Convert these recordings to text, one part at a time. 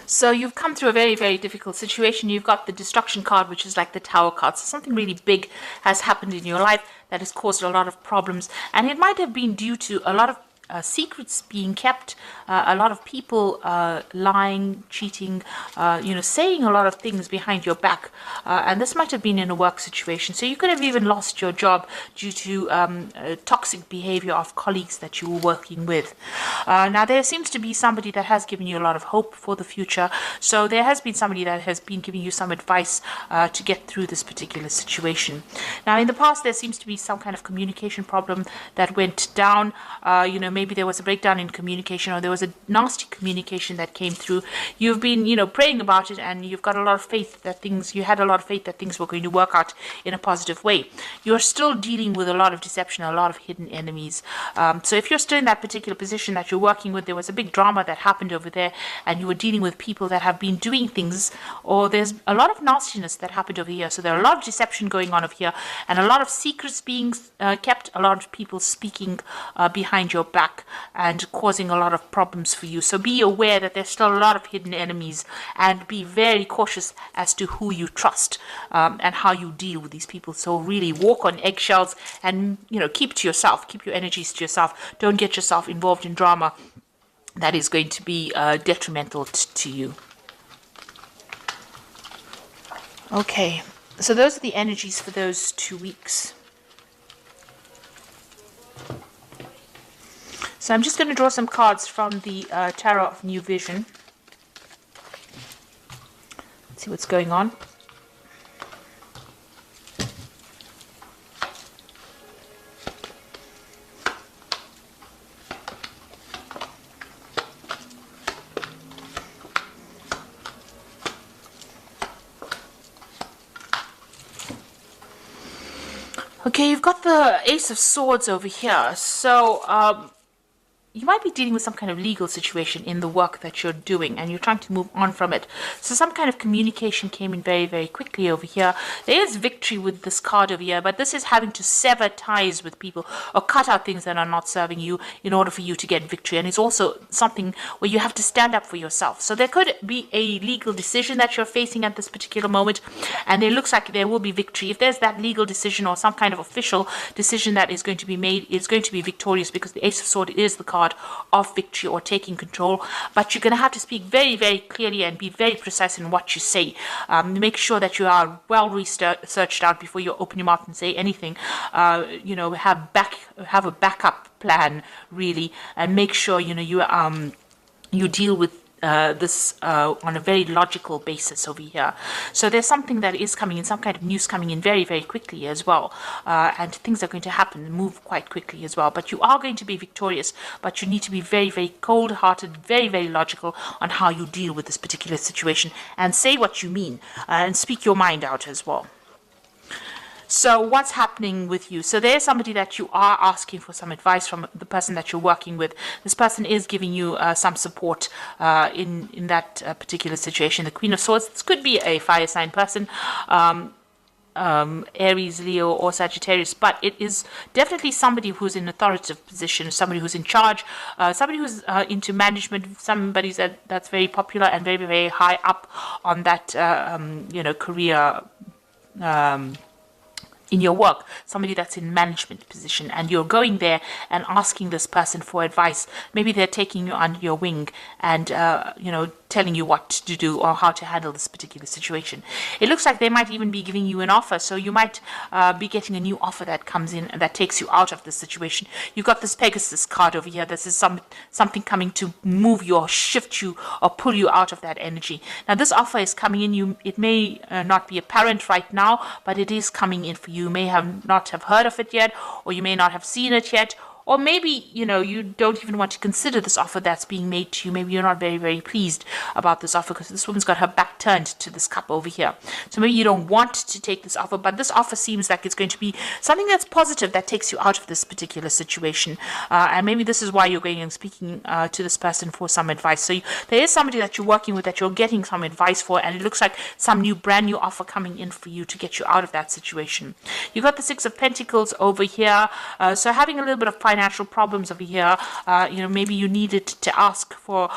So you've come through a very, very difficult situation. You've got the destruction card, which is like the tower card. So something really big has happened in your life that has caused a lot of problems. And it might have been due to a lot of secrets being kept, a lot of people lying, cheating, saying a lot of things behind your back. And this might have been in a work situation. So you could have even lost your job due to toxic behavior of colleagues that you were working with. Now, there seems to be somebody that has given you a lot of hope for the future. So there has been somebody that has been giving you some advice to get through this particular situation. Now, in the past, there seems to be some kind of communication problem that went down. Maybe there was a breakdown in communication, or there was a nasty communication that came through. You've been, praying about it, and you've got a lot of faith that you had a lot of faith that things were going to work out in a positive way. You're still dealing with a lot of deception, a lot of hidden enemies. So if you're still in that particular position that you're working with, there was a big drama that happened over there, and you were dealing with people that have been doing things, or there's a lot of nastiness that happened over here. So there are a lot of deception going on over here, and a lot of secrets being kept, a lot of people speaking behind your back and causing a lot of problems for you. So be aware that there's still a lot of hidden enemies, and be very cautious as to who you trust and how you deal with these people. So really walk on eggshells, and keep to yourself, keep your energies to yourself. Don't get yourself involved in drama that is going to be detrimental to you. Okay, so those are the energies for those 2 weeks. So I'm just going to draw some cards from the Tarot of New Vision. Let's see what's going on. Okay, you've got the Ace of Swords over here. So, you might be dealing with some kind of legal situation in the work that you're doing, and you're trying to move on from it. So some kind of communication came in very, very quickly over here. There is victory with this card over here, but this is having to sever ties with people or cut out things that are not serving you in order for you to get victory. And it's also something where you have to stand up for yourself. So there could be a legal decision that you're facing at this particular moment, and it looks like there will be victory. If there's that legal decision or some kind of official decision that is going to be made, it's going to be victorious, because the Ace of Swords is the card of victory or taking control. But you're going to have to speak very, very clearly and be very precise in what you say. Make sure that you are well researched out before you open your mouth and say anything. Have a backup plan, really, and make sure you deal with this on a very logical basis over here. So there's something that is coming in, some kind of news coming in very, very quickly as well. And things are going to happen and move quite quickly as well. But you are going to be victorious, but you need to be very, very cold-hearted, very, very logical on how you deal with this particular situation, and say what you mean and speak your mind out as well. So what's happening with you? So there's somebody that you are asking for some advice from, the person that you're working with. This person is giving you some support in that particular situation. The Queen of Swords, this could be a fire sign person, Aries, Leo, or Sagittarius, but it is definitely somebody who's in authoritative position, somebody who's in charge, somebody who's into management, somebody that's very popular and very, very high up on that career in your work, somebody that's in management position, and you're going there and asking this person for advice. Maybe they're taking you under your wing and telling you what to do or how to handle this particular situation. It looks like they might even be giving you an offer, so you might be getting a new offer that comes in and that takes you out of this situation. You've got this Pegasus card over here. This is something coming to move you or shift you or pull you out of that energy. Now this offer is coming in. It may not be apparent right now, but it is coming in for you. You may not have heard of it yet, or you may not have seen it yet, or maybe, you don't even want to consider this offer that's being made to you. Maybe you're not very, very pleased about this offer because this woman's got her back turned to this cup over here. So maybe you don't want to take this offer, but this offer seems like it's going to be something that's positive that takes you out of this particular situation. And maybe this is why you're going and speaking to this person for some advice. So there is somebody that you're working with that you're getting some advice for, and it looks like some brand new offer coming in for you to get you out of that situation. You've got the Six of Pentacles over here. So having a little bit of financial problems over here. Maybe you needed to ask for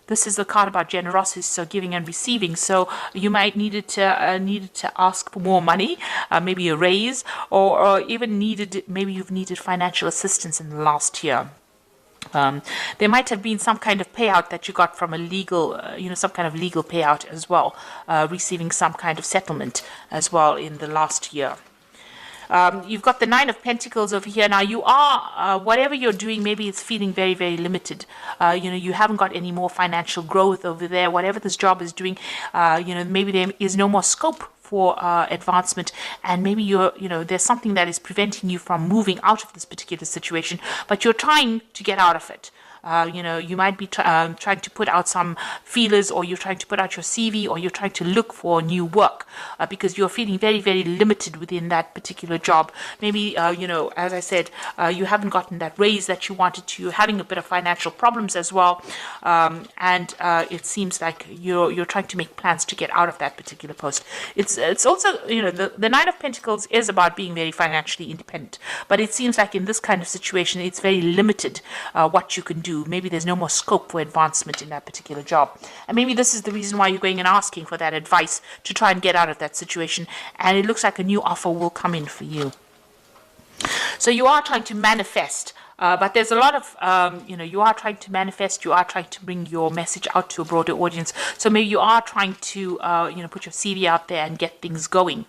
this is the card about generosity, so giving and receiving. So you might needed to ask for more money, maybe a raise, or even maybe you've needed financial assistance in the last year. There might have been some kind of payout that you got from a legal, some kind of legal payout as well, receiving some kind of settlement as well in the last year. You've got the Nine of Pentacles over here. Now you are, whatever you're doing, maybe it's feeling very, very limited. You haven't got any more financial growth over there. Whatever this job is doing, maybe there is no more scope for advancement, and maybe there's something that is preventing you from moving out of this particular situation, but you're trying to get out of it. You might be trying to put out some feelers, or you're trying to put out your CV, or you're trying to look for new work because you're feeling very, very limited within that particular job. Maybe, as I said, you haven't gotten that raise that you wanted to. You're having a bit of financial problems as well. And it seems like you're trying to make plans to get out of that particular post. It's also, the Nine of Pentacles is about being very financially independent. But it seems like in this kind of situation, it's very limited what you can do. Maybe there's no more scope for advancement in that particular job. And maybe this is the reason why you're going and asking for that advice to try and get out of that situation. And it looks like a new offer will come in for you. So you are trying to manifest. But there's a lot of, you are trying to manifest, you are trying to bring your message out to a broader audience. So maybe you are trying to, put your CV out there and get things going.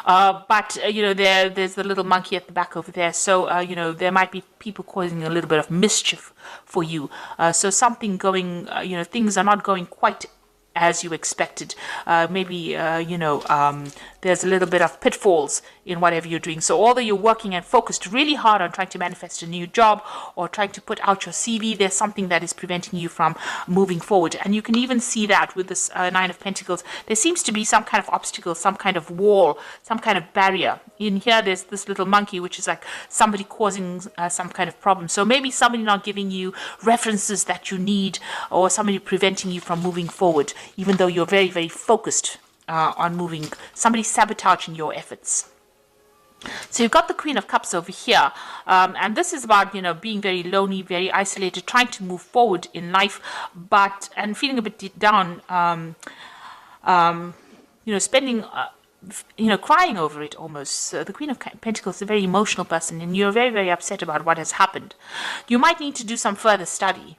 But there's the little monkey at the back over there. So, there might be people causing a little bit of mischief for you. So something going, things are not going quite as you expected. There's a little bit of pitfalls in whatever you're doing. So although you're working and focused really hard on trying to manifest a new job or trying to put out your CV, there's something that is preventing you from moving forward. And you can even see that with this Nine of Pentacles. There seems to be some kind of obstacle, some kind of wall, some kind of barrier. In here, there's this little monkey, which is like somebody causing some kind of problem. So maybe somebody not giving you references that you need, or somebody preventing you from moving forward, even though you're very, very focused on moving. Somebody sabotaging your efforts. So you've got the Queen of Cups over here, and this is about being very lonely, very isolated, trying to move forward in life, and feeling a bit down, spending crying over it almost. The Queen of Pentacles is a very emotional person, and you're very, very upset about what has happened. You might need to do some further study.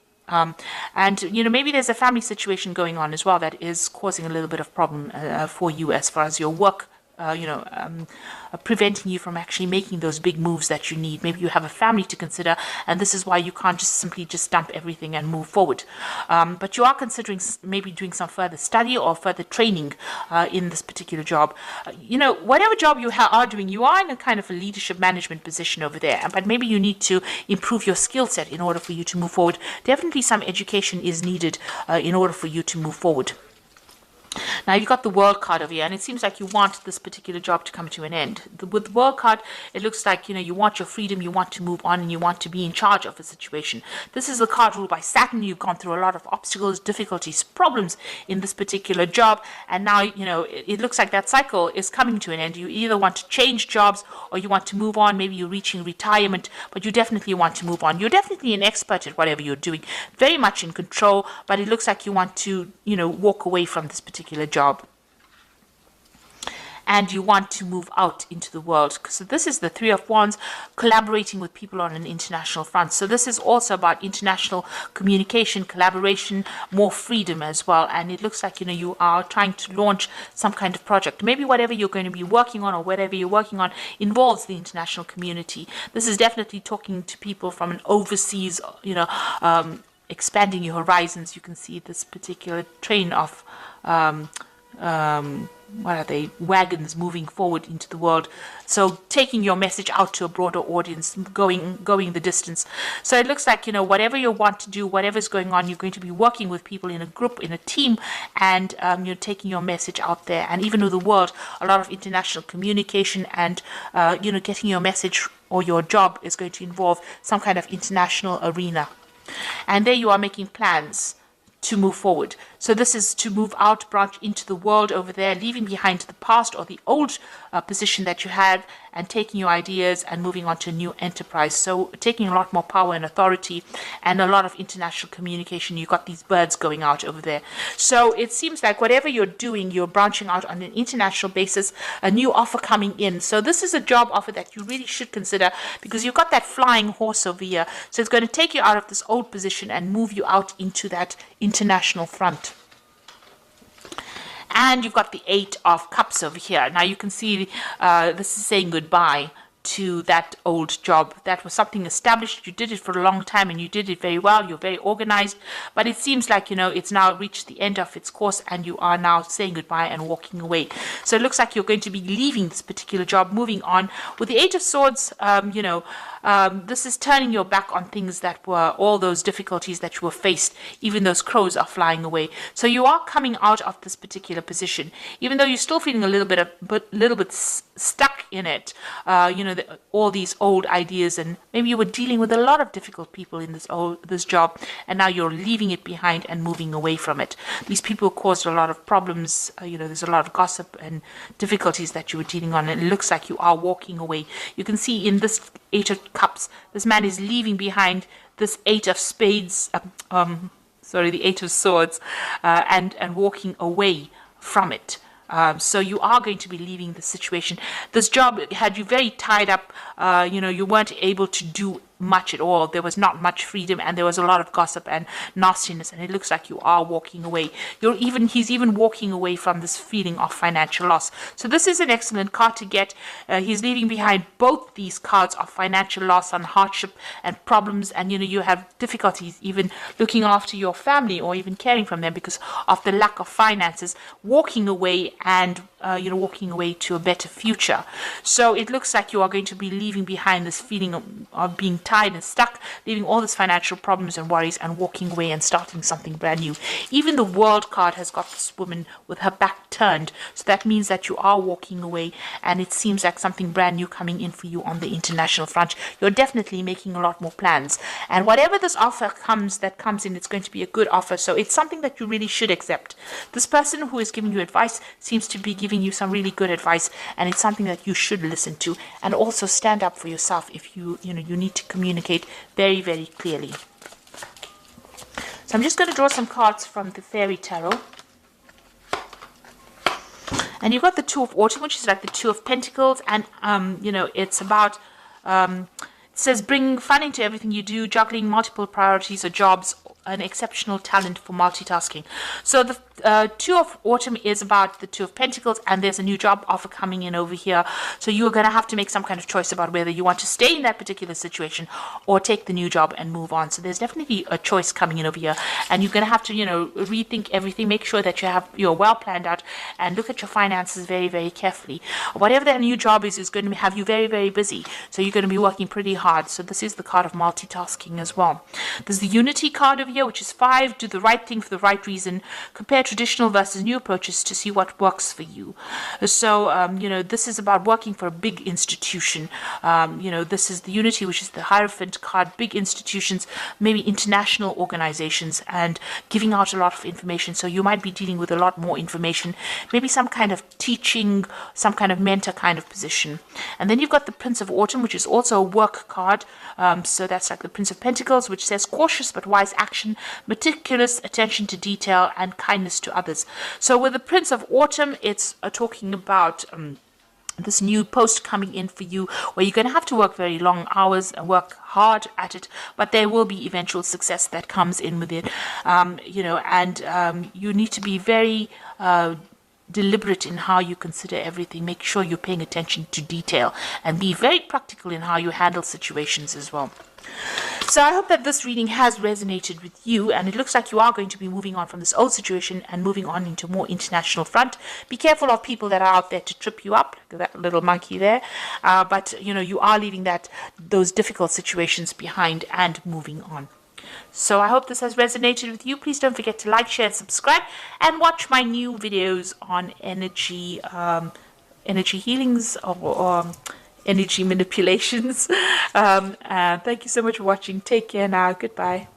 Maybe there's a family situation going on as well that is causing a little bit of problem for you as far as your work, preventing you from actually making those big moves that you need. Maybe you have a family to consider, and this is why you can't just simply dump everything and move forward. But you are considering maybe doing some further study or further training in this particular job. Whatever job you are doing, you are in a kind of a leadership management position over there, but maybe you need to improve your skill set in order for you to move forward. Definitely some education is needed in order for you to move forward. Now you've got the World card over here, and it seems like you want this particular job to come to an end. With the World card, it looks like you want your freedom, you want to move on, and you want to be in charge of a situation. This is the card ruled by Saturn. You've gone through a lot of obstacles, difficulties, problems in this particular job, and now it looks like that cycle is coming to an end. You either want to change jobs or you want to move on. Maybe you're reaching retirement, but you definitely want to move on. You're definitely an expert at whatever you're doing, very much in control, but it looks like you want to walk away from this particular job, and you want to move out into the world. So this is the Three of Wands, collaborating with people on an international front. So this is also about international communication, collaboration, more freedom as well. And it looks like you are trying to launch some kind of project. Maybe whatever you're going to be working on, or whatever you're working on, involves the international community. This is definitely talking to people from an overseas, expanding your horizons. You can see this particular train of wagons moving forward into the world. So taking your message out to a broader audience, going the distance. So it looks like whatever you want to do, whatever's going on, you're going to be working with people in a group, in a team, and you're taking your message out there. And even with the world, a lot of international communication, and getting your message or your job is going to involve some kind of international arena. And there you are making plans to move forward. So this is to move out, branch into the world over there, leaving behind the past or the old position that you had, and taking your ideas and moving on to a new enterprise. So taking a lot more power and authority and a lot of international communication. You've got these birds going out over there. So it seems like whatever you're doing, you're branching out on an international basis, a new offer coming in. So this is a job offer that you really should consider, because you've got that flying horse over here. So it's going to take you out of this old position and move you out into that international front. And you've got the 8 of Cups over here. Now you can see this is saying goodbye to that old job. That was something established. You did it for a long time and you did it very well. You're very organized. But it seems like, it's now reached the end of its course and you are now saying goodbye and walking away. So it looks like you're going to be leaving this particular job, moving on. With the 8 of Swords, this is turning your back on things that were all those difficulties that you were faced. Even those crows are flying away. So you are coming out of this particular position, even though you're still feeling a little bit stuck in it. All these old ideas, and maybe you were dealing with a lot of difficult people in this job, and now you're leaving it behind and moving away from it. These people caused a lot of problems. There's a lot of gossip and difficulties that you were dealing on, and it looks like you are walking away. You can see in this 8 of Cups, this man is leaving behind this 8 of Spades, the 8 of Swords, and walking away from it. So you are going to be leaving the situation. This job had you very tied up. You weren't able to do much at all. There was not much freedom, and there was a lot of gossip and nastiness, and it looks like you are walking away. He's even walking away from this feeling of financial loss. So this is an excellent card to get. He's leaving behind both these cards of financial loss and hardship and problems, and you have difficulties even looking after your family or even caring from them because of the lack of finances. Walking away and walking away to a better future. So it looks like you are going to be leaving behind this feeling of being tied and stuck, leaving all these financial problems and worries, and walking away and starting something brand new. Even the World card has got this woman with her back turned. So that means that you are walking away, and it seems like something brand new coming in for you on the international front. You're definitely making a lot more plans. And whatever this offer comes in, it's going to be a good offer. So it's something that you really should accept. This person who is giving you advice seems to be giving you some really good advice, and it's something that you should listen to, and also stand up for yourself if you need to communicate very, very clearly. So I'm just going to draw some cards from the Fairy Tarot. And you've got the 2 of Autumn, which is like the 2 of Pentacles, and it's about it says bring fun into everything you do, juggling multiple priorities or jobs, an exceptional talent for multitasking. So the 2 of Autumn is about the 2 of Pentacles, and there's a new job offer coming in over here. So you're going to have to make some kind of choice about whether you want to stay in that particular situation or take the new job and move on. So there's definitely a choice coming in over here, and you're going to have to rethink everything. Make sure that you're well planned out, and look at your finances very, very carefully. Whatever that new job is going to have you very, very busy. So you're going to be working pretty hard. So this is the card of multitasking as well. There's the Unity card over here, which is 5. Do the right thing for the right reason. Compare traditional versus new approaches to see what works for you. So, this is about working for a big institution. This is the Unity, which is the Hierophant card, big institutions, maybe international organizations, and giving out a lot of information. So you might be dealing with a lot more information, maybe some kind of teaching, some kind of mentor kind of position. And then you've got the Prince of Autumn, which is also a work card. So that's like the Prince of Pentacles, which says cautious but wise action, meticulous attention to detail, and kindness to others. So with the Prince of Autumn, it's talking about this new post coming in for you, where you're going to have to work very long hours and work hard at it, but there will be eventual success that comes in with it. You need to be very deliberate in how you consider everything. Make sure you're paying attention to detail, and be very practical in how you handle situations as well. So I hope that this reading has resonated with you, and it looks like you are going to be moving on from this old situation and moving on into a more international front. Be careful of people that are out there to trip you up, like that little monkey there. But you are leaving those difficult situations behind and moving on. So I hope this has resonated with you. Please don't forget to like, share, and subscribe, and watch my new videos on energy healings or energy manipulations. Thank you so much for watching. Take care now. Goodbye.